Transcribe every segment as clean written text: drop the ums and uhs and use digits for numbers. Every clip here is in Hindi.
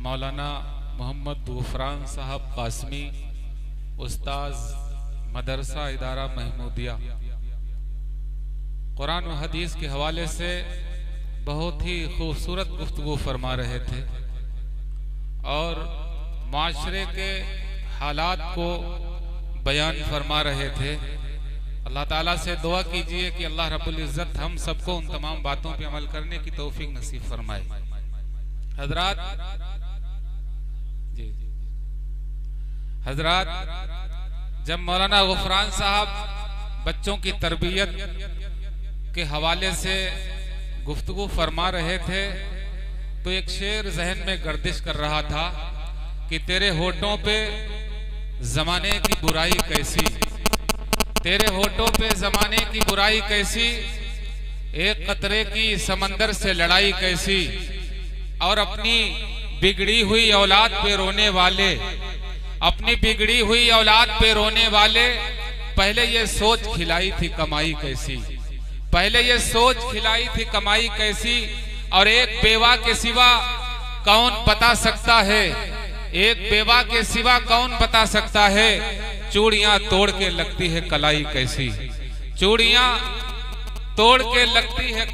मौलाना मोहम्मद गुफरान साहब कासमी, उस्ताज मदरसा इदारा महमूदिया, कुरान व हदीस के हवाले से बहुत ही खूबसूरत गुफ्तगू फरमा रहे थे और माशरे के हालात को बयान फरमा रहे थे। अल्लाह ताला से दुआ कीजिए कि अल्लाह रब्बुल इज़्ज़त हम सबको उन तमाम बातों पे अमल करने की तौफीक नसीब फरमाए। हजरात जी हजरात, जब मौलाना गुफरान साहब बच्चों की तरबियत के हवाले से गुफ्तगू फरमा रहे थे तो एक शेर जहन में गर्दिश कर रहा था कि तेरे होठों पे जमाने की बुराई कैसी, तेरे होठों पे जमाने की बुराई कैसी, एक कतरे की समंदर से लड़ाई कैसी, और अपनी बिगड़ी हुई औलाद पे रोने वाले, अपनी बिगड़ी हुई औलाद पे रोने वाले, पहले ये सोच खिलाई थी कमाई कैसी, पहले ये सोच खिलाई थी कमाई कैसी। और एक बेवा के सिवा कौन बता सकता है, एक बेवा के सिवा कौन बता सकता है, चूड़ियां तोड़ के लगती है कलाई कैसी, चूड़ियां तोड़ के लगती है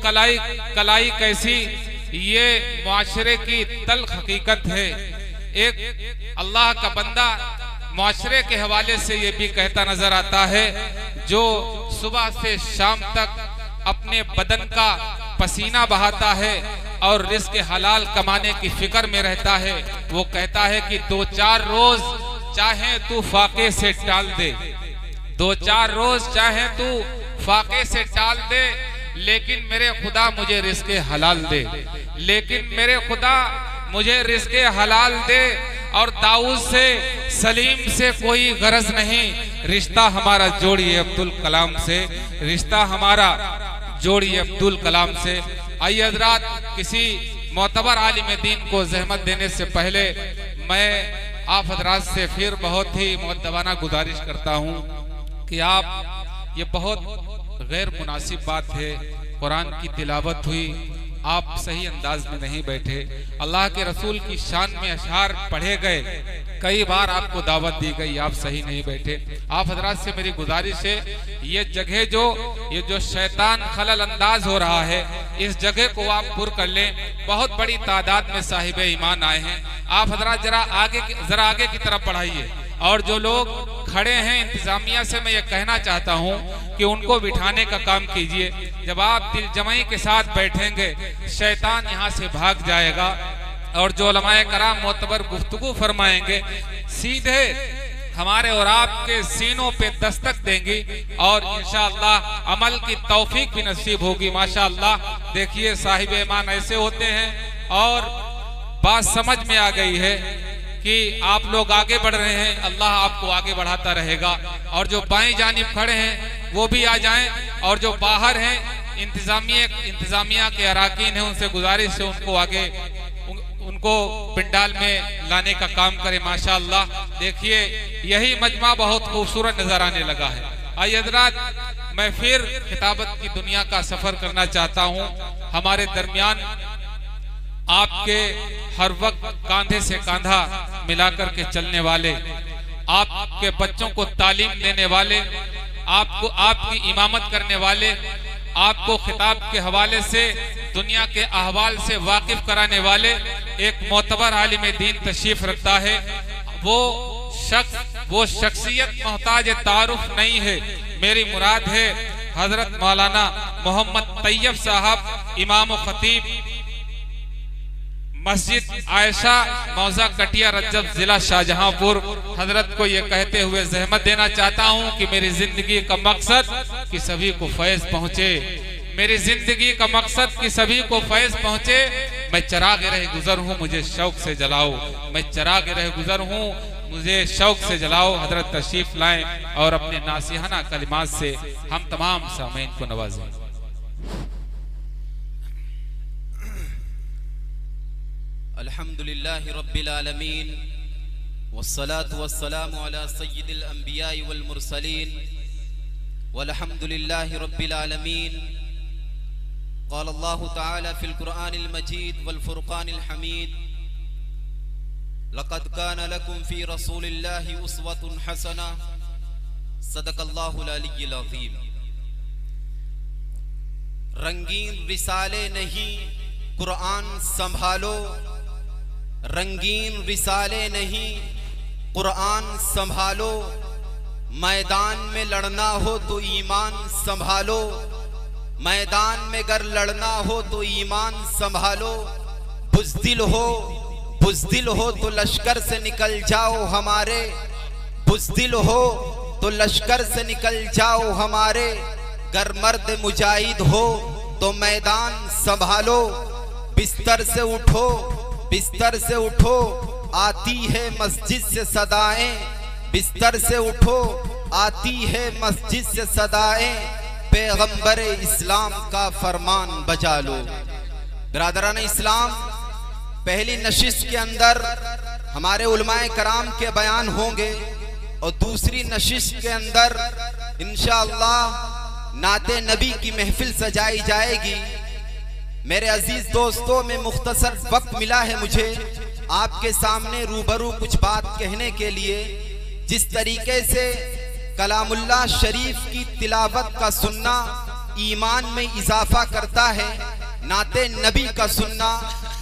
कलाई कैसी। ये मुआशरे की तल्ख हकीकत है। एक अल्लाह का बंदा मुआशरे के हवाले से ये भी कहता नजर आता है, जो सुबह से शाम तक अपने बदन का पसीना बहाता है और रिज़्क़ हलाल कमाने की फिक्र में रहता है, वो कहता है कि 2-4 रोज चाहे तू फाके से टाल दे, 2-4 रोज चाहे तू फाके से टाल दे, लेकिन मेरे खुदा मुझे रिज़्क़ हलाल दे, लेकिन मेरे खुदा मुझे रिज़्क़ हलाल दे। और दाऊद से सलीम से कोई गरज नहीं, रिश्ता हमारा जोड़िए अब्दुल कलाम से, रिश्ता हमारा जोड़िए अब्दुल कलाम से। आइए हज़रात, किसी मोतबर आलिम दीन को ज़हमत देने से पहले मैं आप हज़रात से फिर बहुत ही मुअद्दबाना गुजारिश करता हूँ कि आप, ये बहुत गैर मुनासिब बात है, कुरान की तिलावत हुई, आप सही अंदाज में नहीं बैठे, अल्लाह के रसूल की शान में अशआर पढ़े गए, कई बार आपको दावत दी गई, आप सही नहीं बैठे। आप हजरात से मेरी गुजारिश है, ये जगह ये जो शैतान खलल अंदाज हो रहा है, इस जगह को आप पुर कर लें। बहुत बड़ी तादाद में साहिब ईमान आए हैं, आप हजरात जरा आगे की तरफ बढ़ाइए। और जो लोग खड़े हैं इंतजामिया से मैं ये कहना चाहता हूँ कि उनको बिठाने का काम कीजिए। जब आप दिल जमाई के साथ बैठेंगे, शैतान यहाँ से भाग जाएगा और जो उलमाए कराम मोतबर गुफ्तगू फरमाएंगे सीधे हमारे और आपके सीनों पे दस्तक देंगी और इंशाअल्लाह अमल की तौफीक भी नसीब होगी। माशाअल्लाह, देखिए साहिब ईमान ऐसे होते हैं और बात समझ में आ गई है कि आप लोग आगे बढ़ रहे हैं, अल्लाह आपको आगे बढ़ाता रहेगा। और जो बाएं जानिब खड़े हैं वो भी आ जाएं, और जो बाहर हैं इंतजामिया के अराकीन हैं, उनसे गुजारिश है उनको आगे उनको पिंडाल में लाने का काम करें। माशाअल्लाह, देखिए यही मजमा बहुत खूबसूरत नजर आने लगा है। आइए हज़रात, मैं फिर खिताबत की दुनिया का सफर करना चाहता हूँ। हमारे दरमियान आपके हर वक्त कांधे से कांधा मिलाकर के चलने वाले, आपके बच्चों को तालीम देने वाले, आपको आपकी इमामत करने वाले, आपको खिताब के हवाले से दुनिया के अहवाल से वाकिफ कराने वाले एक मोतबर आलिम दीन तशरीफ रखता है। वो शख्सियत मोहताज तारुफ नहीं है, मेरी मुराद है हजरत मौलाना मोहम्मद तैयब साहब, इमाम खतीब मस्जिद आयशा मौजा कटिया रज्जब जिला शाहजहांपुर। हजरत को ये कहते हुए ज़हमत देना चाहता हूँ कि मेरी जिंदगी का मकसद कि सभी को फैज़ पहुँचे, मेरी जिंदगी का मकसद कि सभी को फैज़ पहुँचे। मैं चराग रहे गुजर हूँ, मुझे शौक से जलाओ, मैं चराग रहे गुजर हूँ, मुझे शौक से जलाओ। हजरत तशरीफ लाएं और अपने नासिहाना कलिमात से हम तमाम सामीन को नवाजें। अल्हम्दुलिल्लाहि रब्बिल आलमीन वस्सलातु वस्सलामु अला सय्यिदिल अंबिया'i वल मुरसलीन वल्हम्दुलिल्लाहि रब्बिल आलमीन। क़ाल अल्लाहु तआला फ़िल क़ुरआनिल मजीद वल फ़ुरक़ानिल हमीद लक़द कान लकुम फ़ी रसूलिल्लाहि उस्वतुन हसना सदक़ल्लाहुल अलिय्युल अज़ीम। रंगीन रिसाले नहीं कुरान संभालो, रंगीन रिसाले नहीं कुरान संभालो। मैदान में लड़ना हो तो ईमान संभालो, मैदान में अगर लड़ना हो तो ईमान संभालो। बुज़दिल हो तो लश्कर से निकल जाओ हमारे, बुज़दिल हो तो लश्कर से निकल जाओ हमारे। गर मर्द मुजाहिद हो तो मैदान संभालो। बिस्तर से उठो, बिस्तर से उठो, आती है मस्जिद से सदाएं। बिस्तर से उठो, आती है मस्जिद से सदाएं। पैगंबर इस्लाम का फरमान बजा लो। बिरादरान इस्लाम, पहली नशिस्त के अंदर हमारे उलमाए कराम के बयान होंगे और दूसरी नशिस्त के अंदर इंशाअल्लाह नाते नबी की महफिल सजाई जाएगी। मेरे अजीज दोस्तों, में मुख्तसर वक्त मिला है मुझे आपके सामने रूबरू कुछ बात कहने के लिए। जिस तरीके से कलामुल्लाह शरीफ की तिलावत का सुनना ईमान में इजाफा करता है, नाते नबी का सुनना,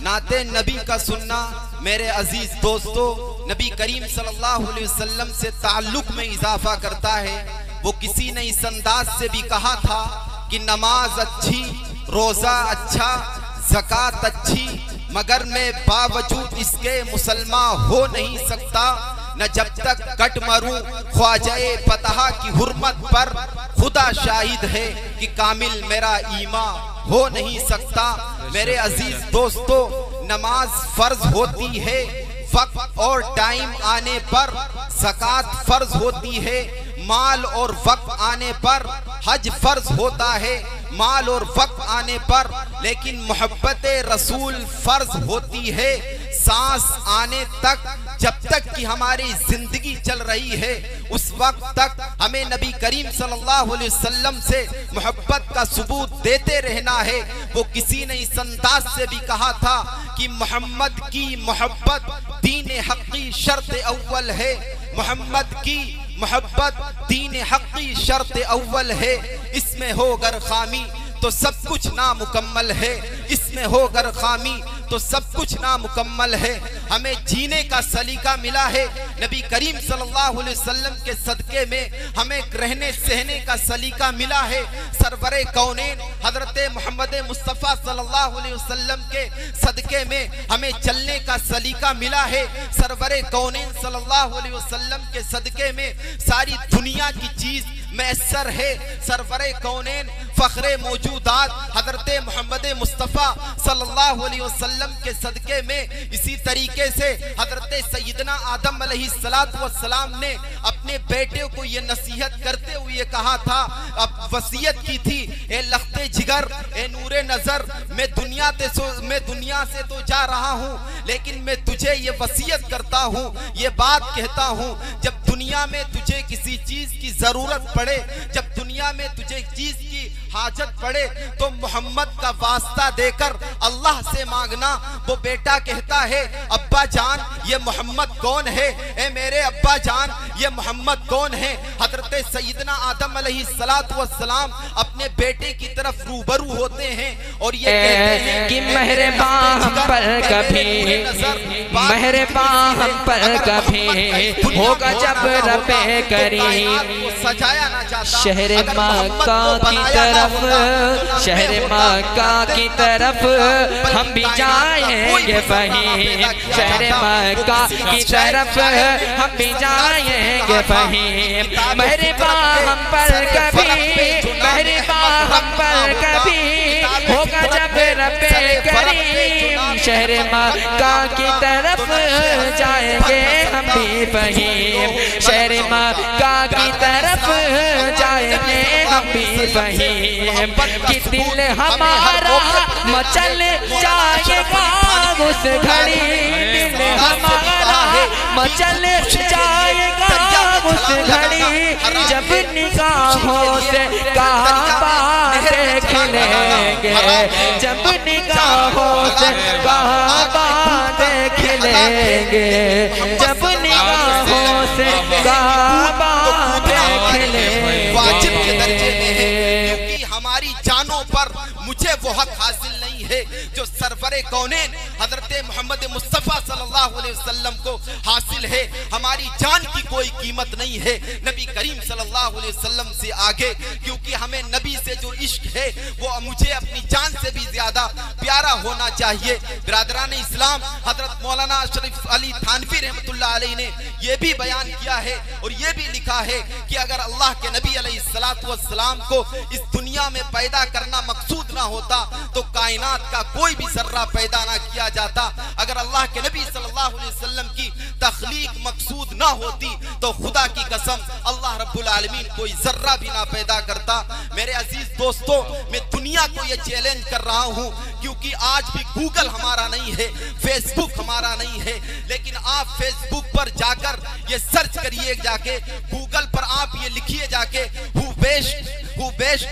नाते नबी का सुनना मेरे अजीज दोस्तों नबी करीम सल्लल्लाहु अलैहि वसल्लम से ताल्लुक में इजाफा करता है। वो किसी ने इस अंदाज से भी कहा था कि नमाज अच्छी, रोजा अच्छा, ज़कात अच्छी, मगर मैं बावजूद इसके मुसलमान हो नहीं सकता न जब तक कट मरूं ख्वाजाए फतहा की हुर्मत पर। खुदा शाहिद है कि कामिल मेरा ईमान हो नहीं सकता। मेरे अजीज दोस्तों, नमाज फर्ज होती है वक्त और टाइम आने पर, ज़कात फर्ज होती है माल और वक्त आने पर, हज फर्ज होता है माल और वक्त आने पर, लेकिन मोहब्बत रसूल फर्ज होती है सांस आने तक। जब तक कि हमारी जिंदगी चल रही है उस वक्त तक हमें नबी करीम सल्लल्लाहु अलैहि वसल्लम से मोहब्बत का सबूत देते रहना है। वो किसी ने इस अंदाज से भी कहा था कि मोहम्मद की मोहब्बत दीन हक़ी शर्त अव्वल है, मोहम्मद की मोहब्बत दीन हक़ी शर्त अव्वल है। इसमें हो गर खामी तो सब कुछ नामुकम्मल है, इसमें हो गर खामी तो सब कुछ नामुकम्मल है। हमें जीने का सलीका मिला है नबी करीम सल्लल्लाहु अलैहि वसल्लम के सदके में, हमें रहने सहने का सलीका मिला है सरवरे कौनेन हजरत मोहम्मद मुस्तफ़ा सल्लल्लाहु अलैहि वसल्लम के सदके में, हमें चलने का सलीका मिला है सरवरे कौनेन सल्लल्लाहु अलैहि वसल्लम के सदके में। सारी दुनिया की चीज मैसर है सरवरे कौनेन फखरे मौजूदात हजरत मोहम्मद मुस्तफ़ा सल्लल्लाहु अलैहि वसल्लम के सदके में। इसी तरीके से हजरत सैयदना आदम अलैहिस्सलातु वस्सलाम ने अपने बेटे को ये नसीहत करते हुए कहा था, अब वसीयत की थी, ए लख्ते जिगर, ए नूरे नजर, मैं दुनिया से तो जा रहा हूँ, लेकिन मैं तुझे ये वसीयत करता हूँ, ये बात कहता हूँ, जब दुनिया में तुझे किसी चीज की जरूरत पड़े, जब दुनिया में तुझे चीज की हाजत पड़े, तो मोहम्मद का वास्ता देकर अल्लाह से मांगना। वो बेटा कहता है, अब्बा जान ये मोहम्मद कौन है? ए मेरे अब्बा जान ये मोहम्मद कौन है? हजरत सैयदना आदम अलैहिस्सलातु वस्सलाम अपने बेटे की तरफ रूबरू होते हैं और ये कहते हैं कि मेहरबान हम पर कभी, मेहरबान हम पर कभी होगा जब रब्बे करीम सजाया ना जाता शहर मक्का की तरफ, शहर मक्का की तरफ हम भी जाएंगे फहीम, शहर मक्का की तरफ हम भी जाएंगे फहीम। मेहरबान हम पर कभी, मेहरबान हम पर कभी होगा जब रब्बे करीम शहर मक्का की तरफ जाएंगे हम भी फहीम, शहर मक्का की तरफ जाएंगे हम भी फहीम। कि दिल हमारा मचल जाएगा उस घड़ी, दिल हमारा मचल जाएगा उस घड़ी, जब निगाहों से काबा देख लेंगे, जब निगाहों से काबा देख लेंगे। काबा देख ले, वाजिब के दर्जे में है, क्योंकि हमारी जानों पर मुझे वो हक हासिल नहीं है जो सरवरे कौनेन हजरत मोहम्मद मुस्तफ़ा सल्लल्लाहु अलैहि वसल्लम को हासिल है। हमारी जान की कोई कीमत नहीं है नबी करीम सल्लल्लाहु अलैहि वसल्लम से आगे, क्योंकि हमें नबी से जो इश्क है वो मुझे अपनी जान से भी ज्यादा प्यारा होना चाहिए। बिरादरान इस्लाम, हजरत मौलाना अशरफ अली थानवी रहमतुल्लाह अलैह ने ये भी बयान किया है और ये भी लिखा है कि अगर अल्लाह के नबी अलैहिस्सलातु वस्सलाम को इस दुनिया में पैदा करना मकसूद ना होता तो कायनात का कोई भी जर्रा पैदा ना किया जाता। अगर अल्लाह के नबी सल्लल्लाहु अलैहि वसल्लम की तख्लीक मकसूद ना होती तो खुदा की कसम अल्लाह रब्बुल आलमीन कोई जर्रा भी ना पैदा करता। मेरे अजीज दोस्तों, मैं दुनिया को ये चैलेंज कर रहा हूँ, क्योंकि आज भी गूगल हमारा नहीं है, फेसबुक हमारा नहीं है, लेकिन आप फेसबुक पर जाकर ये सर्च करिए, जाके गूगल पर आप ये लिखिए जाके who best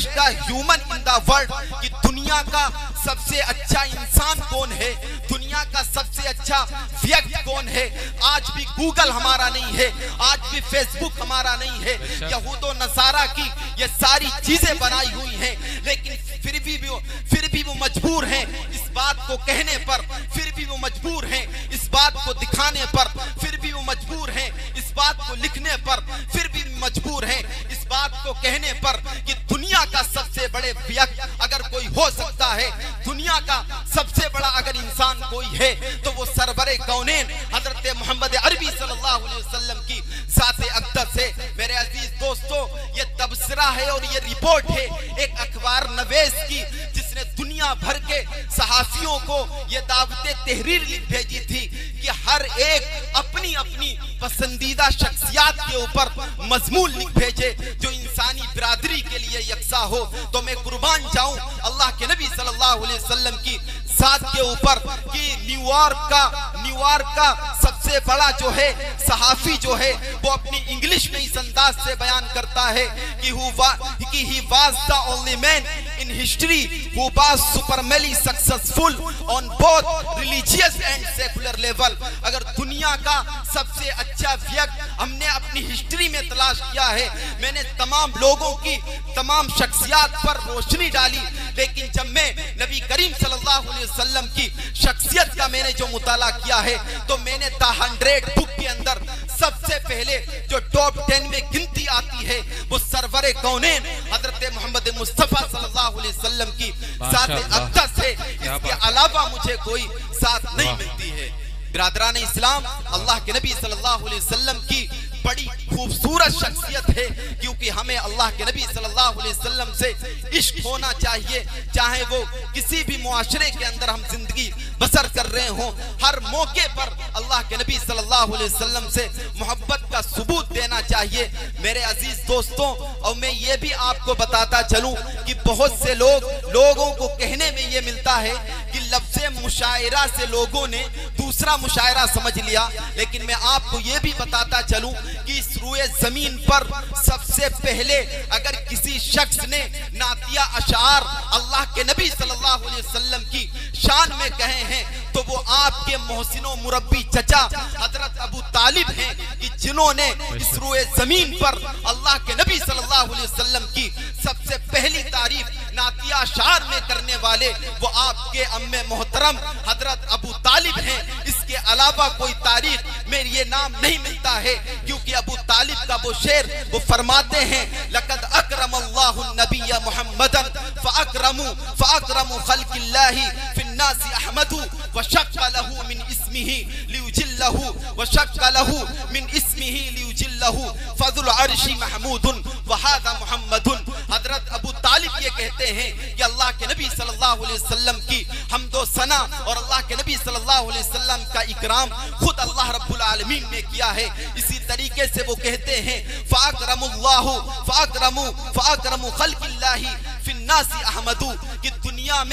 the human in the world, कि दुनिया का सबसे अच्छा इंसान कौन है, दुनिया का सबसे अच्छा व्यक्ति कौन है। आज भी गूगल हमारा नहीं है, आज भी फेसबुक हमारा नहीं है, यहूदो नसारा की ये सारी चीजें बनाई हुई हैं, लेकिन फिर भी वो मजबूर हैं इस बात को कहने पर, फिर भी वो मजबूर हैं इस बात को दिखाने पर, फिर भी वो मजबूर हैं इस बात को लिखने पर, फिर भी मजबूर हैं इस बात को कहने पर कि दुनिया का सबसे बड़े व्यक्ति अगर कोई हो सकता है, दुनिया का सबसे बड़ा अगर इंसान कोई है तो वो सरवरे कौनेन हजरत मोहम्मद अरबी सल्लल्लाहु अलैहि वसल्लम की साथे अक़दस है। मेरे अजीज दोस्तों, ये तबसरा है और ये रिपोर्ट है एक अखबार नवेश की, जिसने दुनिया भर के सहाफियों को ये दावते तहरीर लिख भेजी थी कि हर एक अपनी अपनी पसंदीदा शख्सियात के ऊपर मजमून लिख भेजे जो इंसानी बिरादरी के लिए यकसा हो। तो मैं कुर्बान जाऊं अल्लाह के नबी सल्लल्लाहु अलैहि वसल्लम की साथ के ऊपर कि न्यूयॉर्क का सबसे बड़ा जो है सहाफी जो है वो अपनी इंग्लिश में इस अंदाज से बयान करता है कि he was the only man in history who was supremely successful on both religious and secular level। अगर दुनिया का सबसे अच्छा व्यक्ति हमने अपनी हिस्ट्री में तलाश किया है, मैंने तमाम लोगों की तमाम शख्सियात पर रोशनी डाली, लेकिन जब मैं नबी करीम सल्लल्लाहु अलैहि वसल्लम की शख्सियत का मैंने जो मुताला किया है तो मैंने द 100 बुक के अंदर सबसे पहले जो टॉप 10 में गिनती आती है वो सरवरे कौनेन हजरत मोहम्मद मुस्तफ़ा सल्लल्लाहु अलैहि वसल्लम की साथ अक़दस है। इसके अलावा मुझे कोई साथ नहीं मिलती है। बिरादरान इस्लाम, अल्लाह के नबी सल्लल्लाहु अलैहि वसल्लम की बड़ी खूबसूरत शख्सियत है, क्योंकि हमें अल्लाह के नबी सल्लल्लाहु अलैहि वसल्लम से इश्क होना चाहिए, चाहे वो किसी भी मुआशरे के अंदर हम जिंदगी बसर कर रहे हों। हर मौके पर अल्लाह के नबी सल्लल्लाहु अलैहि वसल्लम से मोहब्बत का सबूत देना चाहिए। मेरे अजीज दोस्तों, और मैं ये भी आपको बताता चलूं कि बहुत से लोगों को कहने में ये मिलता है कि लफ्ज़े मुशायरा से लोगों ने दूसरा मुशायरा समझ लिया, लेकिन मैं आपको ये भी बताता चलूं कि इस रुए जमीन पर सबसे पहले अगर किसी शख्स ने नातिया अशार अल्लाह के नबी सल्लल्लाहु अलैहि वसल्लम की शान में कहे हैं तो वो आपके मोहसिनो मुरब्बी चचा हजरत अबू तालिब हैं, कि जिन्होंने इस रुए जमीन पर अल्लाह के नबी सल्लल्लाहु अलैहि वसल्लम की सबसे पहली तारीफ नातिया अशार में करने वाले वो आपके अम्मे मोहतरम हजरत अबू तालिब हैं। इसके अलावा कोई तारीख में ये नाम नहीं मिलता है, क्योंकि अबू तालिब का वो शेर वो फरमाते हैं लक़द अकरमल्लाहु नबिय्य मुहम्मदन फ़अकरमु ख़ल्क़िल्लाहि फ़िन्नासि अहमदु वशक्क लहू मिन इस्मिही लियुजिल्लहु वशक्क लहू मिन इस्मिही लियुजिल्लहु फ़ज़ुल अर्शी महमूदुन वहादा मुहम्मदुन। हजरत अबू तालिब ये कहते हैं कि अल्लाह के नबी सल्लल्लाहु अलैहि वसल्लम की हम्दो सना और अल्लाह के नबी सल्लल्लाहु अलैहि वसल्लम का इकराम खुद अल्लाह रब्बुल आलमीन ने किया है। इसी तरीके से वो कहते हैं फ़अकरमु ख़ल्क़िल्लाहि फ़िन्नासि अहमदु, कि दुनिया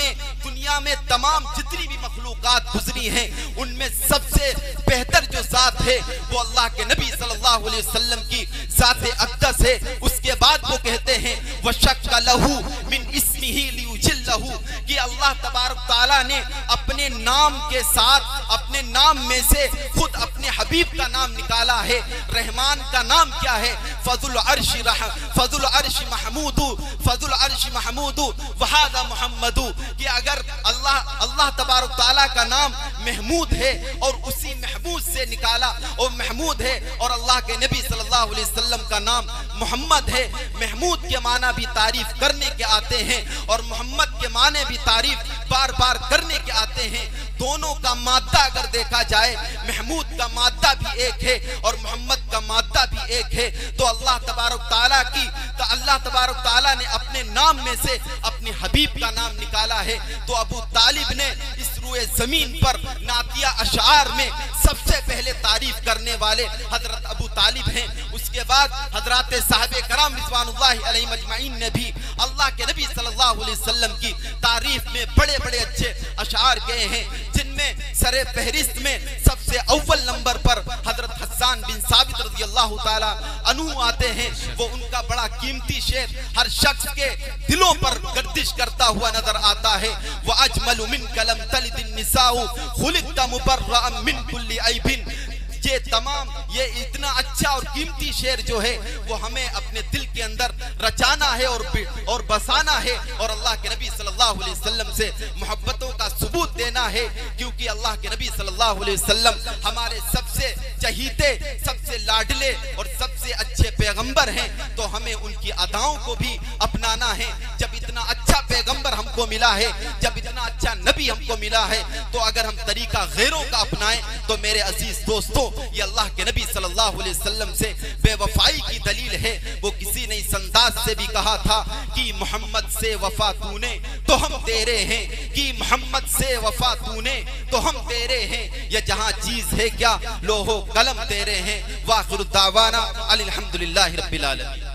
में तमाम जितनी भी मखलूक़ात गुजरी हैं उनमें सबसे बेहतर जो ज़ात है वो अल्लाह के नबी सल्लल्लाहु अलैहि वसल्लम की ज़ात अक़दस है। उसके बाद वो कहते हैं वशक्क लहू मिन इस्मिही लियुजिल्लहु, कि अल्लाह अल्लाह तबारक ताला ने अपने नाम के साथ अपने नाम में से खुद अपने हबीब का नाम निकाला है। रहमान का नाम क्या है? फजुल अर्श महमूदू, फजुल अर्श महमूदू वहादा मुहम्मदू। कि अगर अल्लाह तबारक ताला का नाम महमूद है और उसी महमूद से निकाला और महमूद है, और अल्लाह के नबी सल्लल्लाहु अलैहि वसल्लम का नाम मोहम्मद है। महमूद के माना भी तारीफ करने के आते हैं और मोहम्मद के माने भी तारीफ बार बार करने के आते हैं। दोनों का मादा अगर देखा जाए, महमूद का मादा भी एक है और मोहम्मद का मादा भी एक है। तो अल्लाह तबारक ताला ने अपने नाम में से अपने हबीब का नाम निकाला है। तो अबू तालिब ने इस रुए जमीन पर नातिया अशार में सबसे पहले तारीफ करने वाले हजरत अबू तालिब हैं। उसके बाद हजरत साहबे कराम रिज़वानुल्लाहि अलैहिम अजमईन ने भी अल्लाह के नबी सल्लल्लाहु अलैहि वसल्लम की तारीफ में बड़े बड़े अच्छे अशार गए हैं, जिनमें सरे फहरिस्त में सबसे अव्वल नंबर पर हजरत हस्सान बिन साबित रज़ियल्लाहु ताला अन्हु आते हैं। वो उनका बड़ा कीमती शेर हर शख्स के दिलों पर गर्दिश करता हुआ नजर आता है। वो अजमलु मिन कलम तलिदिन निसाउ खुलिक़्ता मुबर्रअम मिन कुल्ली ऐबिन। ये तमाम ये इतना अच्छा और कीमती शेर जो है वो हमें अपने दिल के अंदर रचाना है और बसाना है और अल्लाह के नबी सल्लल्लाहु अलैहि वसल्लम से मोहब्बतों का सबूत देना है। क्योंकि अल्लाह के नबी सल्लल्लाहु अलैहि वसल्लम हमारे सबसे चहीते, सबसे लाडले और सबसे अच्छे पैगंबर हैं। तो हमें उनकी अदाओं को भी अपनाना है। जब इतना अच्छा पैगंबर हमको मिला है, जब इतना अच्छा नबी हमको मिला है, तो अगर हम तरीका गैरों का अपनाएं तो मेरे अजीज दोस्तों, ये अल्लाह के नबी सल्लल्लाहु अलैहि वसल्लम से बेवफाई की दलील है। वो किसी ने इस अंदाज से भी कहा था कि मोहम्मद से वफा तूने तो हम तेरे हैं, कि मोहम्मद से वफा तूने तो हम तेरे हैं। ये जहां चीज है क्या लोहो कलम तेरे हैं। वाखिर दावाना अनिल हम्दुलिल्लाहि रब्बिल आलमीन।